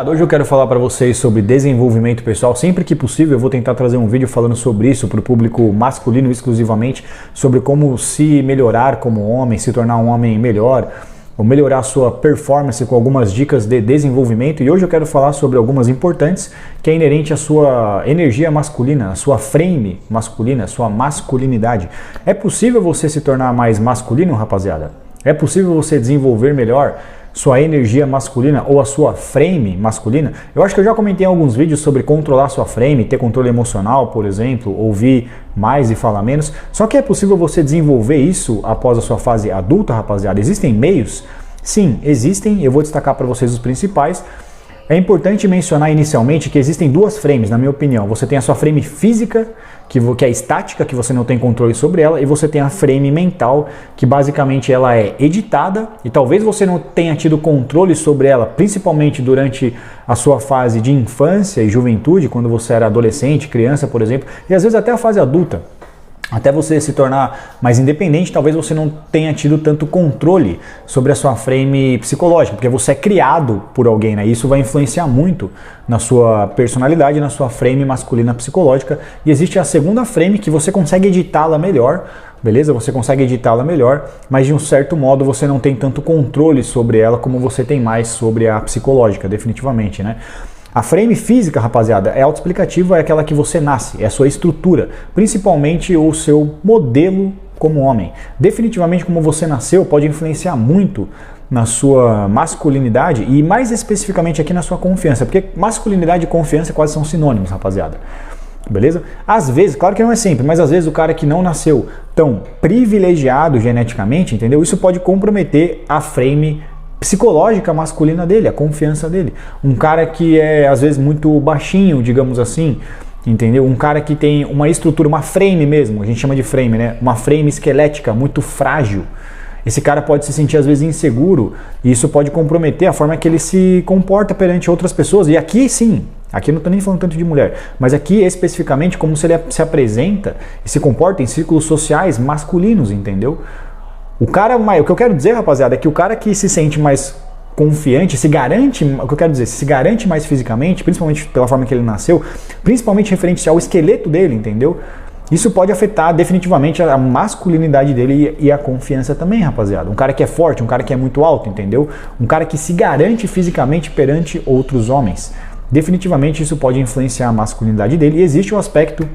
Hoje eu quero falar para vocês sobre desenvolvimento pessoal. Sempre que possível eu vou tentar trazer um vídeo falando sobre isso para o público masculino exclusivamente, sobre como se melhorar como homem, se tornar um homem melhor, ou melhorar a sua performance com algumas dicas de desenvolvimento. E hoje eu quero falar sobre algumas importantes que é inerente à sua energia masculina, à sua frame masculina, à sua masculinidade. É possível você se tornar mais masculino, rapaziada? É possível você desenvolver melhor sua energia masculina ou a sua frame masculina? Eu acho que eu já comentei em alguns vídeos sobre controlar sua frame, ter controle emocional, por exemplo, ouvir mais e falar menos. Só que é possível você desenvolver isso após a sua fase adulta, rapaziada? Existem meios? Sim, existem. Eu vou destacar para vocês os principais. É importante mencionar inicialmente que existem duas frames, na minha opinião. Você tem a sua frame física, que é estática, que você não tem controle sobre ela, e você tem a frame mental, que basicamente ela é editada, e talvez você não tenha tido controle sobre ela, principalmente durante a sua fase de infância e juventude, quando você era adolescente, criança, por exemplo, e às vezes até a fase adulta. Até você se tornar mais independente, talvez você não tenha tido tanto controle sobre a sua frame psicológica, porque você é criado por alguém, né? Isso vai influenciar muito na sua personalidade, na sua frame masculina psicológica. E existe a segunda frame que você consegue editá-la melhor, beleza? Você consegue editá-la melhor, mas de um certo modo você não tem tanto controle sobre ela como você tem mais sobre a psicológica, definitivamente, né? A frame física, rapaziada, é autoexplicativa, é aquela que você nasce, é a sua estrutura, principalmente o seu modelo como homem. Definitivamente como você nasceu pode influenciar muito na sua masculinidade e mais especificamente aqui na sua confiança, porque masculinidade e confiança quase são sinônimos, rapaziada. Beleza? Às vezes, claro que não é sempre, mas às vezes o cara que não nasceu tão privilegiado geneticamente, entendeu? Isso pode comprometer a frame psicológica masculina dele, a confiança dele. Um cara que é às vezes muito baixinho, digamos assim, entendeu? Um cara que tem uma estrutura, uma frame mesmo, a gente chama de frame, né? Uma frame esquelética muito frágil. Esse cara pode se sentir às vezes inseguro e isso pode comprometer a forma que ele se comporta perante outras pessoas. E aqui sim, aqui eu não estou nem falando tanto de mulher, mas aqui especificamente como se ele se apresenta e se comporta em círculos sociais masculinos, entendeu? O que eu quero dizer, rapaziada, é que o cara que se sente mais confiante, se garante, o que eu quero dizer, se garante mais fisicamente, principalmente pela forma que ele nasceu, principalmente referente ao esqueleto dele, entendeu? Isso pode afetar definitivamente a masculinidade dele e a confiança também, rapaziada. Um cara que é forte, um cara que é muito alto, entendeu? Um cara que se garante fisicamente perante outros homens. Definitivamente isso pode influenciar a masculinidade dele e existe um aspecto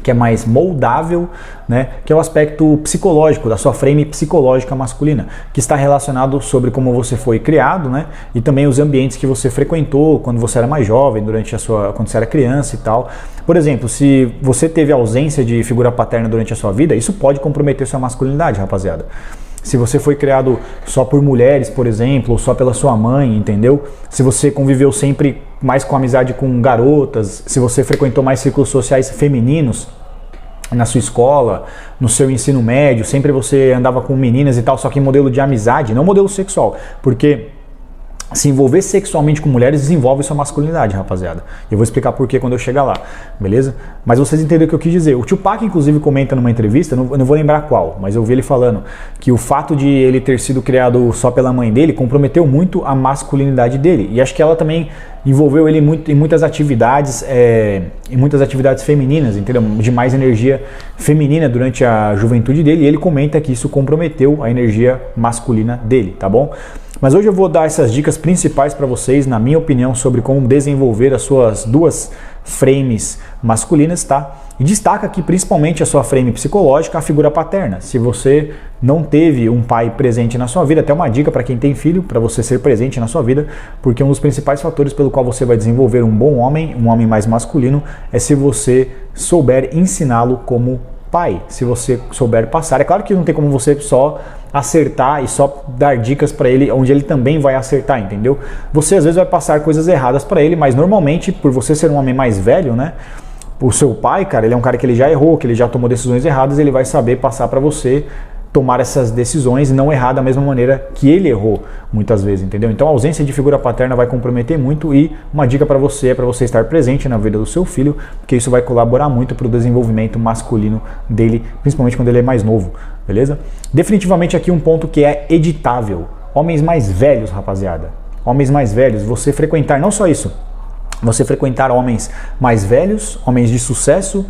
que é mais moldável, né, que é o aspecto psicológico, da sua frame psicológica masculina, que está relacionado sobre como você foi criado, né, e também os ambientes que você frequentou quando você era mais jovem, quando você era criança e tal. Por exemplo, se você teve ausência de figura paterna durante a sua vida, isso pode comprometer sua masculinidade, rapaziada. Se você foi criado só por mulheres, por exemplo, ou só pela sua mãe, entendeu? Se você conviveu sempre mais com amizade com garotas, se você frequentou mais círculos sociais femininos na sua escola, no seu ensino médio, sempre você andava com meninas e tal, só que em modelo de amizade, não modelo sexual, porque se envolver sexualmente com mulheres desenvolve sua masculinidade, rapaziada. Eu vou explicar por que quando eu chegar lá, beleza? Mas vocês entenderam o que eu quis dizer. O Tupac, inclusive, comenta numa entrevista, eu não vou lembrar qual, mas eu vi ele falando que o fato de ele ter sido criado só pela mãe dele comprometeu muito a masculinidade dele. E acho que ela também envolveu ele muito em muitas atividades femininas, entendeu? De mais energia feminina durante a juventude dele. E ele comenta que isso comprometeu a energia masculina dele, tá bom? Mas hoje eu vou dar essas dicas principais para vocês, na minha opinião, sobre como desenvolver as suas duas frames masculinas, tá? E destaca aqui principalmente a sua frame psicológica, a figura paterna. Se você não teve um pai presente na sua vida, até uma dica para quem tem filho, para você ser presente na sua vida, porque um dos principais fatores pelo qual você vai desenvolver um bom homem, um homem mais masculino, é se você souber ensiná-lo como pai, se você souber passar. É claro que não tem como você só acertar e só dar dicas para ele onde ele também vai acertar, entendeu? Você às vezes vai passar coisas erradas para ele, mas normalmente por você ser um homem mais velho, né? O seu pai, cara, ele é um cara que ele já errou, que ele já tomou decisões erradas, ele vai saber passar para você tomar essas decisões e não errar da mesma maneira que ele errou muitas vezes, entendeu? Então a ausência de figura paterna vai comprometer muito e uma dica para você é para você estar presente na vida do seu filho, porque isso vai colaborar muito para o desenvolvimento masculino dele, principalmente quando ele é mais novo, beleza? Definitivamente aqui um ponto que é editável. Homens mais velhos, rapaziada. homens mais velhos, você frequentar, não só isso, você frequentar homens mais velhos, homens de sucesso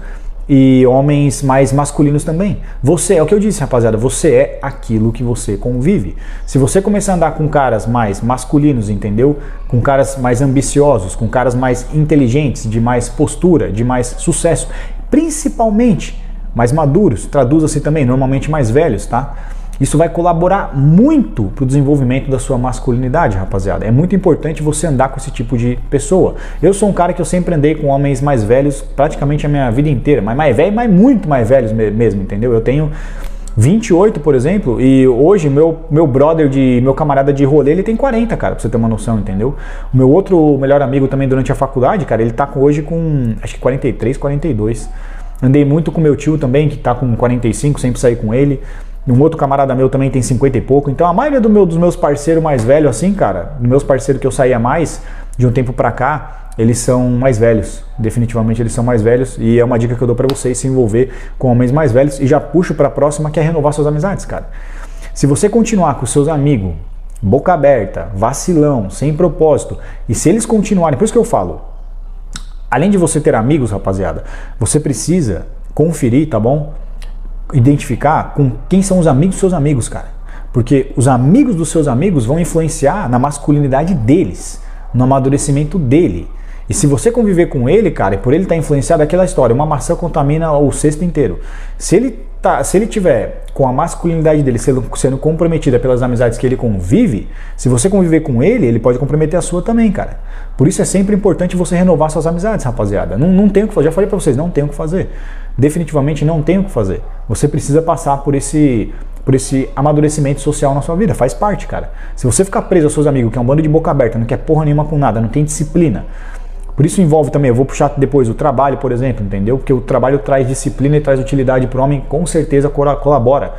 e homens mais masculinos também. Você, é o que eu disse, rapaziada, você é aquilo que você convive. Se você começar a andar com caras mais masculinos, entendeu? Com caras mais ambiciosos, com caras mais inteligentes, de mais postura, de mais sucesso, principalmente mais maduros, traduza-se também, normalmente mais velhos, tá? Isso vai colaborar muito para o desenvolvimento da sua masculinidade, rapaziada. É muito importante você andar com esse tipo de pessoa. Eu sou um cara que eu sempre andei com homens mais velhos praticamente a minha vida inteira, mas mais velho, mas muito mais velhos mesmo, entendeu? Eu tenho 28, por exemplo, e hoje meu brother, meu camarada de rolê, ele tem 40, cara, pra você ter uma noção, entendeu? O meu outro melhor amigo também durante a faculdade, cara, ele tá hoje com, acho que 43, 42. Andei muito com meu tio também, que tá com 45, sempre saí com ele. Um outro camarada meu também tem 50 e pouco. Então a maioria dos meus parceiros mais velhos, assim, cara, dos meus parceiros que eu saía mais, de um tempo pra cá, eles são mais velhos. Definitivamente eles são mais velhos. E é uma dica que eu dou pra vocês, se envolver com homens mais velhos. E já puxo pra próxima, que é renovar suas amizades, cara. Se você continuar com seus amigos, boca aberta, vacilão, sem propósito, e se eles continuarem, por isso que eu falo, além de você ter amigos, rapaziada, você precisa conferir, tá bom? Identificar com quem são os amigos dos seus amigos, cara. Porque os amigos dos seus amigos vão influenciar na masculinidade deles, no amadurecimento dele. E se você conviver com ele, cara, e por ele estar influenciado, aquela história, uma maçã contamina o cesto inteiro. Se ele tiver com a masculinidade dele sendo comprometida pelas amizades que ele convive, se você conviver com ele pode comprometer a sua também, cara. Por isso é sempre importante você renovar suas amizades, rapaziada. Não tem o que fazer, já falei pra vocês, não tem o que fazer. Definitivamente não tem o que fazer. Você precisa passar por esse amadurecimento social na sua vida, faz parte, cara. Se você ficar preso aos seus amigos, que é um bando de boca aberta, não quer porra nenhuma com nada, não tem disciplina. Por isso envolve também, eu vou puxar depois o trabalho, por exemplo, entendeu? Porque o trabalho traz disciplina e traz utilidade para o homem, com certeza colabora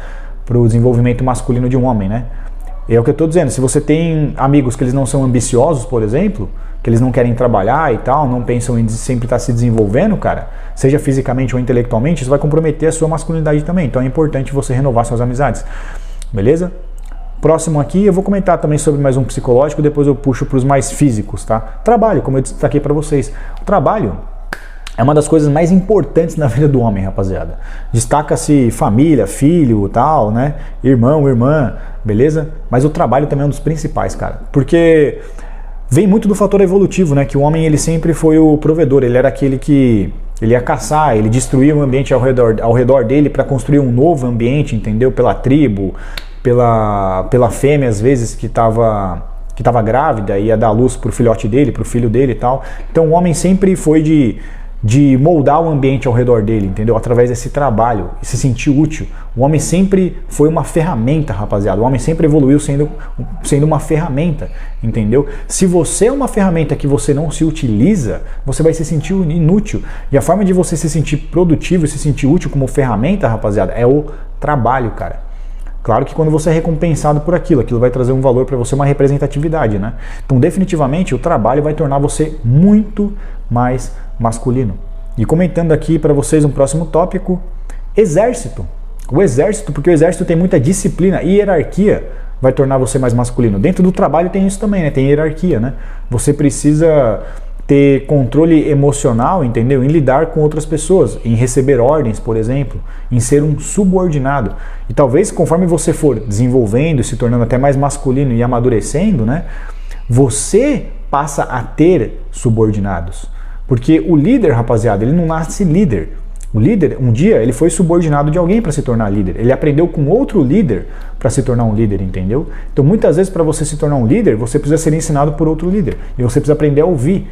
para o desenvolvimento masculino de um homem, né? E é o que eu estou dizendo, se você tem amigos que eles não são ambiciosos, por exemplo, que eles não querem trabalhar e tal, não pensam em sempre estar se desenvolvendo, cara, seja fisicamente ou intelectualmente, isso vai comprometer a sua masculinidade também. Então é importante você renovar suas amizades, beleza? Próximo aqui, eu vou comentar também sobre mais um psicológico, depois eu puxo para os mais físicos, tá? Trabalho, como eu destaquei para vocês. O trabalho é uma das coisas mais importantes na vida do homem, rapaziada. Destaca-se família, filho, tal, né? Irmão, irmã, beleza? Mas o trabalho também é um dos principais, cara. Porque vem muito do fator evolutivo, né? Que o homem, ele sempre foi o provedor, ele era aquele que ele ia caçar, ele destruía o ambiente ao redor dele para construir um novo ambiente, entendeu? Pela tribo, pela fêmea, às vezes, que estava grávida, ia dar luz pro filhote dele, pro filho dele e tal. Então o homem sempre foi de moldar o ambiente ao redor dele, entendeu? Através desse trabalho, e se sentir útil. O homem sempre foi uma ferramenta, rapaziada. O homem sempre evoluiu sendo uma ferramenta, entendeu? Se você é uma ferramenta que você não se utiliza, você vai se sentir inútil. E a forma de você se sentir produtivo e se sentir útil como ferramenta, rapaziada, é o trabalho, cara. Claro que quando você é recompensado por aquilo vai trazer um valor para você, uma representatividade, né? Então, definitivamente, o trabalho vai tornar você muito mais masculino. E comentando aqui para vocês um próximo tópico, exército. O exército, porque o exército tem muita disciplina e hierarquia, vai tornar você mais masculino. Dentro do trabalho tem isso também, né? Tem hierarquia, né? Você precisa ter controle emocional, entendeu? Em lidar com outras pessoas, em receber ordens, por exemplo, em ser um subordinado. E talvez conforme você for desenvolvendo e se tornando até mais masculino e amadurecendo, né? Você passa a ter subordinados. Porque o líder, rapaziada, ele não nasce líder. O líder, um dia, ele foi subordinado de alguém para se tornar líder. Ele aprendeu com outro líder para se tornar um líder, entendeu? Então, muitas vezes, para você se tornar um líder, você precisa ser ensinado por outro líder. E você precisa aprender a ouvir.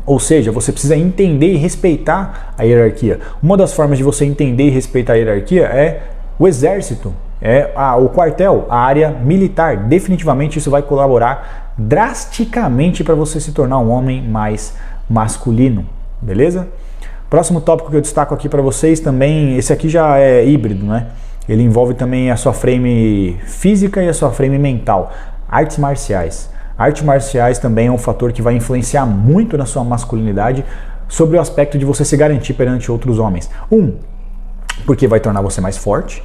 Ou seja, você precisa entender e respeitar a hierarquia. Uma das formas de você entender e respeitar a hierarquia é o exército, o quartel, a área militar. Definitivamente isso vai colaborar drasticamente para você se tornar um homem mais masculino, beleza? Próximo tópico que eu destaco aqui para vocês também, esse aqui já é híbrido, né? Ele envolve também a sua frame física e a sua frame mental. Artes marciais. Artes marciais também é um fator que vai influenciar muito na sua masculinidade sobre o aspecto de você se garantir perante outros homens. Porque vai tornar você mais forte,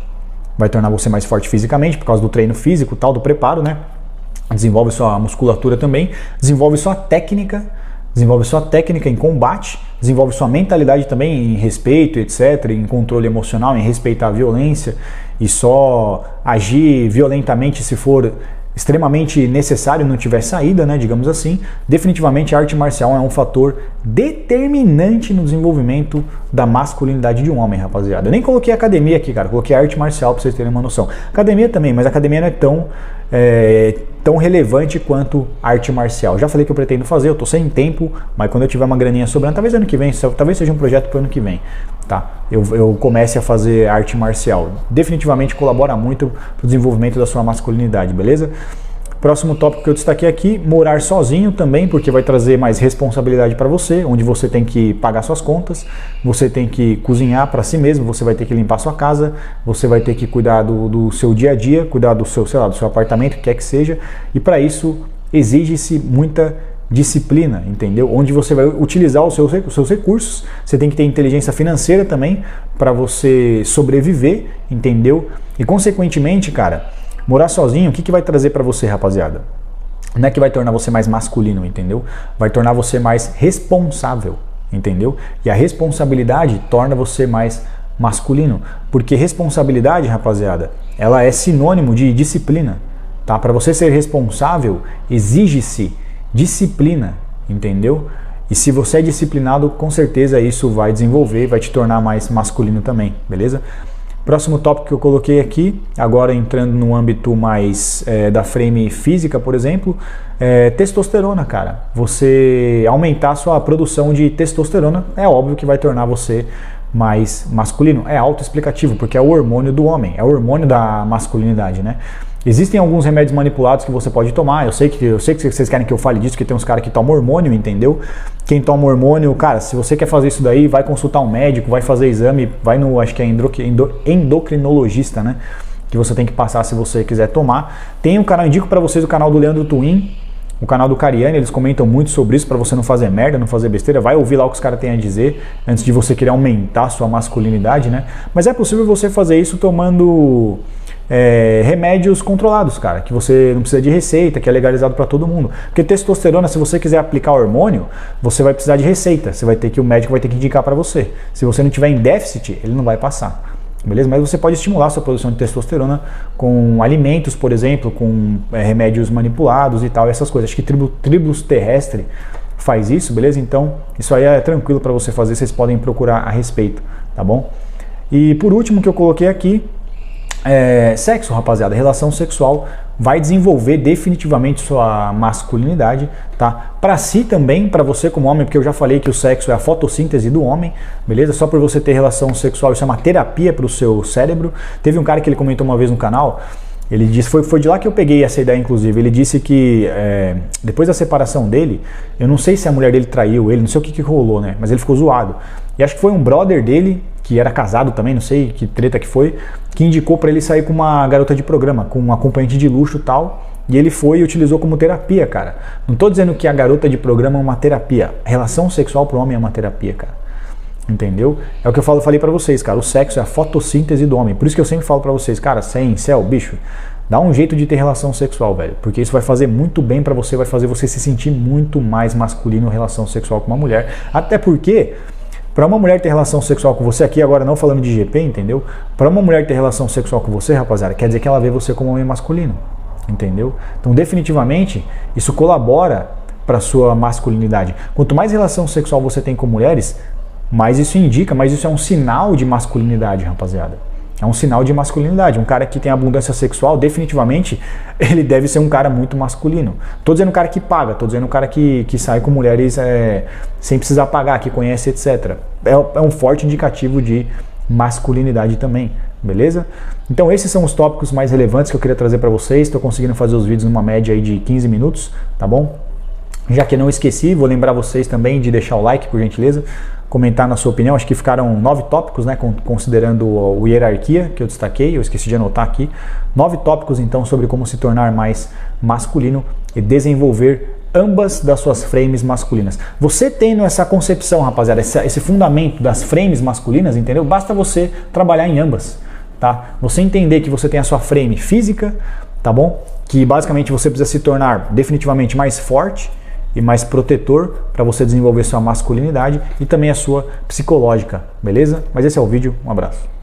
vai tornar você mais forte fisicamente, por causa do treino físico, tal, do preparo, né? desenvolve sua musculatura também, desenvolve sua técnica em combate, desenvolve sua mentalidade também em respeito, etc., em controle emocional, em respeitar a violência e só agir violentamente se for extremamente necessário, não tiver saída, né, digamos assim. Definitivamente a arte marcial é um fator determinante no desenvolvimento da masculinidade de um homem, rapaziada. Eu nem coloquei academia aqui, cara, coloquei arte marcial pra vocês terem uma noção. Academia também, mas a academia não é tão relevante quanto arte marcial. Já falei que eu pretendo fazer, eu tô sem tempo, mas quando eu tiver uma graninha sobrando, talvez ano que vem, talvez seja um projeto pro ano que vem, tá? Eu comece a fazer arte marcial. Definitivamente colabora muito pro desenvolvimento da sua masculinidade, beleza? Próximo tópico que eu destaquei aqui, morar sozinho também, porque vai trazer mais responsabilidade para você, onde você tem que pagar suas contas, você tem que cozinhar para si mesmo, você vai ter que limpar sua casa, você vai ter que cuidar do seu dia a dia, cuidar do seu, sei lá, do seu apartamento, quer que seja, e para isso exige-se muita disciplina, entendeu? Onde você vai utilizar os seus recursos, você tem que ter inteligência financeira também para você sobreviver, entendeu? E consequentemente, cara, morar sozinho, o que vai trazer para você, rapaziada? Não é que vai tornar você mais masculino, entendeu? Vai tornar você mais responsável, entendeu? E a responsabilidade torna você mais masculino, porque responsabilidade, rapaziada, ela é sinônimo de disciplina, tá? Para você ser responsável, exige-se disciplina, entendeu? E se você é disciplinado, com certeza isso vai desenvolver, vai te tornar mais masculino também, beleza? Próximo tópico que eu coloquei aqui, agora entrando no âmbito mais da frame física, por exemplo, testosterona, cara. Você aumentar a sua produção de testosterona, é óbvio que vai tornar você mais masculino. É autoexplicativo, porque é o hormônio do homem, é o hormônio da masculinidade, né? Existem alguns remédios manipulados que você pode tomar, eu sei que vocês querem que eu fale disso, que tem uns caras que tomam hormônio, entendeu? Quem toma hormônio, cara, se você quer fazer isso daí, vai consultar um médico, vai fazer exame, vai no, acho que é endocrinologista, né? Que você tem que passar se você quiser tomar. Tem um canal, indico pra vocês o canal do Leandro Twin, o canal do Cariani, eles comentam muito sobre isso, pra você não fazer merda, não fazer besteira, vai ouvir lá o que os caras têm a dizer, antes de você querer aumentar a sua masculinidade, né? Mas é possível você fazer isso tomando remédios controlados, cara, que você não precisa de receita, que é legalizado para todo mundo. Porque testosterona, se você quiser aplicar hormônio, você vai precisar de receita, o médico vai ter que indicar para você. Se você não tiver em déficit, ele não vai passar. Beleza? Mas você pode estimular a sua produção de testosterona com alimentos, por exemplo, com remédios manipulados e tal, essas coisas. Acho que Tribulus Terrestre faz isso, beleza? Então, isso aí é tranquilo para você fazer, vocês podem procurar a respeito, tá bom? E por último que eu coloquei aqui, sexo, rapaziada, relação sexual vai desenvolver definitivamente sua masculinidade, tá? Para si também, para você como homem, porque eu já falei que o sexo é a fotossíntese do homem, beleza? Só por você ter relação sexual, isso é uma terapia para o seu cérebro. Teve um cara que ele comentou uma vez no canal, ele disse, foi de lá que eu peguei essa ideia, inclusive. Ele disse que depois da separação dele, eu não sei se a mulher dele traiu ele, não sei o que rolou, né? Mas ele ficou zoado. E acho que foi um brother dele, que era casado também, não sei que treta que foi, que indicou para ele sair com uma garota de programa, com um acompanhante de luxo e tal. E ele foi e utilizou como terapia, cara. Não tô dizendo que a garota de programa é uma terapia. A relação sexual pro homem é uma terapia, cara. Entendeu? É o que eu falei pra vocês, cara. O sexo é a fotossíntese do homem. Por isso que eu sempre falo pra vocês, cara, bicho, dá um jeito de ter relação sexual, velho. Porque isso vai fazer muito bem pra você, vai fazer você se sentir muito mais masculino em relação sexual com uma mulher. Até porque, pra uma mulher ter relação sexual com você, aqui agora não falando de GP, entendeu? Pra uma mulher ter relação sexual com você, rapaziada, quer dizer que ela vê você como um homem masculino. Entendeu? Então, definitivamente, isso colabora pra sua masculinidade. Quanto mais relação sexual você tem com mulheres, mais isso indica, mais isso é um sinal de masculinidade, rapaziada. É um sinal de masculinidade. Um cara que tem abundância sexual, definitivamente, ele deve ser um cara muito masculino. Tô dizendo um cara que paga, tô dizendo um cara que sai com mulheres sem precisar pagar, que conhece, etc. É um forte indicativo de masculinidade também, beleza? Então esses são os tópicos mais relevantes que eu queria trazer para vocês. Estou conseguindo fazer os vídeos numa média aí de 15 minutos, tá bom? Já que não esqueci, vou lembrar vocês também de deixar o like, por gentileza. Comentar na sua opinião, acho que ficaram 9 tópicos, né, considerando o hierarquia que eu destaquei, eu esqueci de anotar aqui. 9 tópicos então sobre como se tornar mais masculino e desenvolver ambas das suas frames masculinas. Você tendo essa concepção, rapaziada, esse fundamento das frames masculinas, entendeu? Basta você trabalhar em ambas, tá? Você entender que você tem a sua frame física, tá bom? Que basicamente você precisa se tornar definitivamente mais forte e mais protetor para você desenvolver sua masculinidade e também a sua psicológica, beleza? Mas esse é o vídeo, um abraço.